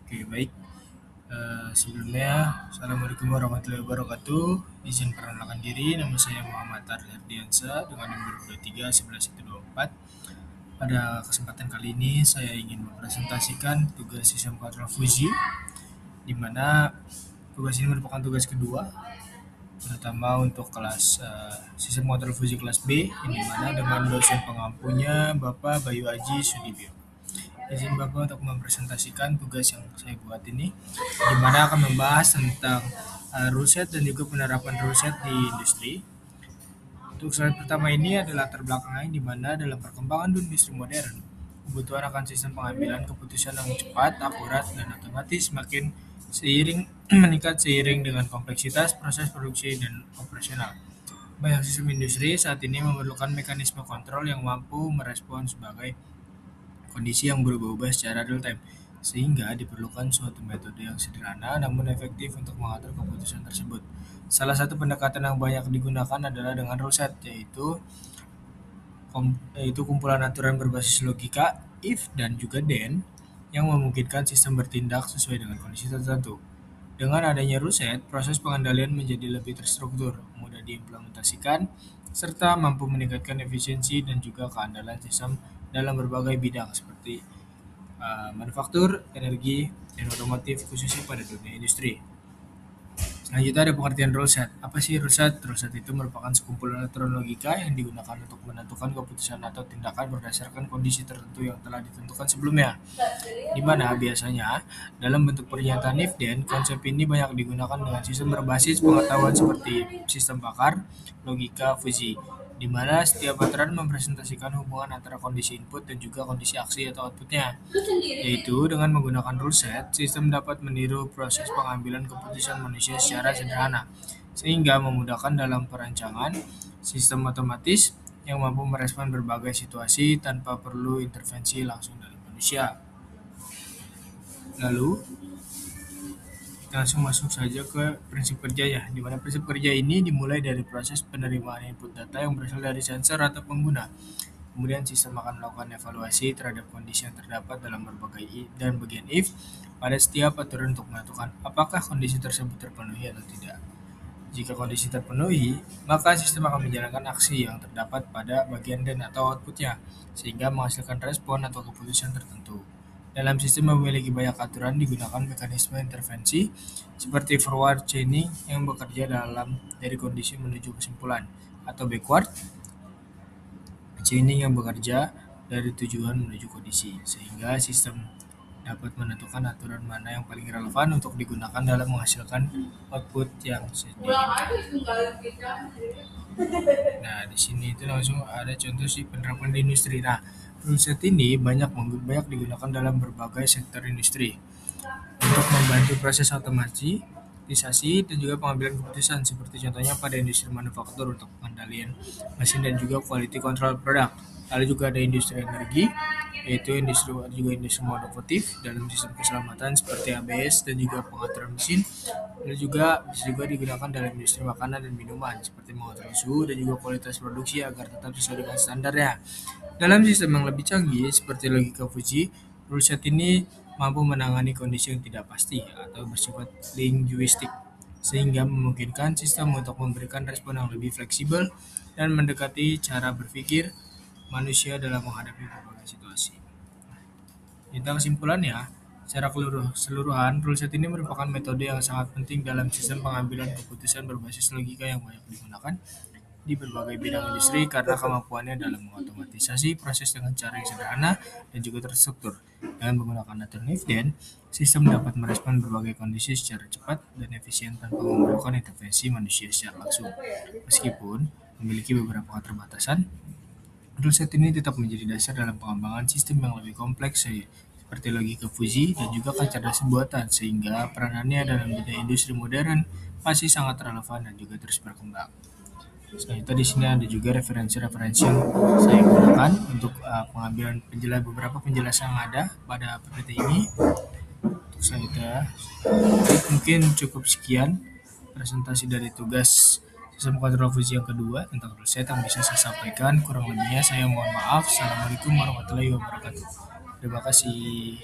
Oke, baik. Sebelumnya, Assalamualaikum warahmatullahi wabarakatuh. Izin perkenalkan diri, nama saya Muhammad Ardi Ardiansa dengan nomor 23 11 124. Pada kesempatan kali ini, saya ingin mempresentasikan tugas sistem kontrol Fuji, di mana tugas ini merupakan tugas kedua, terutama untuk kelas sistem kontrol Fuji kelas B, di mana dengan dosen pengampunya Bapak Bayu Aji Sudibyo. Izin Bapak untuk mempresentasikan tugas yang saya buat ini, di mana akan membahas tentang rule set dan juga penerapan rule set di industri. Untuk slide pertama ini adalah latar belakangnya, di mana dalam perkembangan industri modern, kebutuhan akan sistem pengambilan keputusan yang cepat, akurat, dan otomatis semakin meningkat seiring dengan kompleksitas proses produksi dan operasional. Banyak sistem industri saat ini memerlukan mekanisme kontrol yang mampu merespons sebagai kondisi yang berubah-ubah secara real time, sehingga diperlukan suatu metode yang sederhana namun efektif untuk mengatur keputusan tersebut. Salah satu pendekatan yang banyak digunakan adalah dengan rule set, yaitu kumpulan aturan berbasis logika, if dan juga then, yang memungkinkan sistem bertindak sesuai dengan kondisi tertentu. Dengan adanya rule set, proses pengendalian menjadi lebih terstruktur, mudah diimplementasikan, serta mampu meningkatkan efisiensi dan juga keandalan sistem dalam berbagai bidang seperti manufaktur, energi, dan otomotif khususnya pada dunia industri. Selanjutnya ada pengertian rule set. Apa sih rule set? Rule set itu merupakan sekumpulan aturan logika yang digunakan untuk menentukan keputusan atau tindakan berdasarkan kondisi tertentu yang telah ditentukan sebelumnya. Di mana biasanya dalam bentuk pernyataan if then, konsep ini banyak digunakan dengan sistem berbasis pengetahuan seperti sistem pakar, logika, Fuji, di mana setiap aturan mempresentasikan hubungan antara kondisi input dan juga kondisi aksi atau outputnya. Yaitu dengan menggunakan rule set, sistem dapat meniru proses pengambilan keputusan manusia secara sederhana, sehingga memudahkan dalam perancangan sistem otomatis yang mampu merespon berbagai situasi tanpa perlu intervensi langsung dari manusia. Lalu, kita langsung masuk saja ke prinsip kerja ya, di mana prinsip kerja ini dimulai dari proses penerimaan input data yang berasal dari sensor atau pengguna. Kemudian sistem akan melakukan evaluasi terhadap kondisi yang terdapat dalam berbagai dan bagian if pada setiap aturan untuk menentukan apakah kondisi tersebut terpenuhi atau tidak. Jika kondisi terpenuhi, maka sistem akan menjalankan aksi yang terdapat pada bagian dan atau outputnya, sehingga menghasilkan respon atau keputusan tertentu. Dalam sistem memiliki banyak aturan, digunakan mekanisme intervensi seperti forward chaining yang bekerja dari kondisi menuju kesimpulan, atau backward chaining yang bekerja dari tujuan menuju kondisi, sehingga sistem dapat menentukan aturan mana yang paling relevan untuk digunakan dalam menghasilkan output yang diinginkan. Nah, di sini itu langsung ada contoh sih penerapan di industri. Nah, rule set ini banyak digunakan dalam berbagai sektor industri untuk membantu proses otomatisasi dan juga pengambilan keputusan, seperti contohnya pada industri manufaktur untuk pengendalian mesin dan juga quality control produk. Lalu juga ada industri energi, yaitu industri otomotif dalam sistem keselamatan seperti ABS dan juga pengaturan mesin. Lalu juga bisa digunakan dalam industri makanan dan minuman seperti mengatur suhu dan juga kualitas produksi agar tetap sesuai dengan standarnya. Dalam sistem yang lebih canggih seperti logika Fuji, rule set ini mampu menangani kondisi yang tidak pasti atau bersifat linguistik, sehingga memungkinkan sistem untuk memberikan respon yang lebih fleksibel dan mendekati cara berpikir manusia dalam menghadapi berbagai situasi. Tentang kesimpulannya, secara keseluruhan, rule set ini merupakan metode yang sangat penting dalam sistem pengambilan keputusan berbasis logika yang banyak digunakan di berbagai bidang industri karena kemampuannya dalam mengotomatisasi proses dengan cara yang sederhana dan juga terstruktur. Dengan menggunakan aturan if then, sistem dapat merespon berbagai kondisi secara cepat dan efisien tanpa memerlukan intervensi manusia secara langsung. Meskipun memiliki beberapa keterbatasan, rule set ini tetap menjadi dasar dalam pengembangan sistem yang lebih kompleks seperti logika Fuji dan juga kecerdasan buatan, sehingga peranannya dalam bidang industri modern masih sangat relevan dan juga terus berkembang. Selanjutnya di sini ada juga referensi-referensi yang saya gunakan untuk pengambilan beberapa penjelasan yang ada pada PPT ini. Untuk selanjutnya, mungkin cukup sekian presentasi dari tugas sistem kontrol Fuji yang kedua tentang rule set yang bisa saya sampaikan. Kurang lebihnya saya mohon maaf. Assalamualaikum warahmatullahi wabarakatuh. Terima kasih.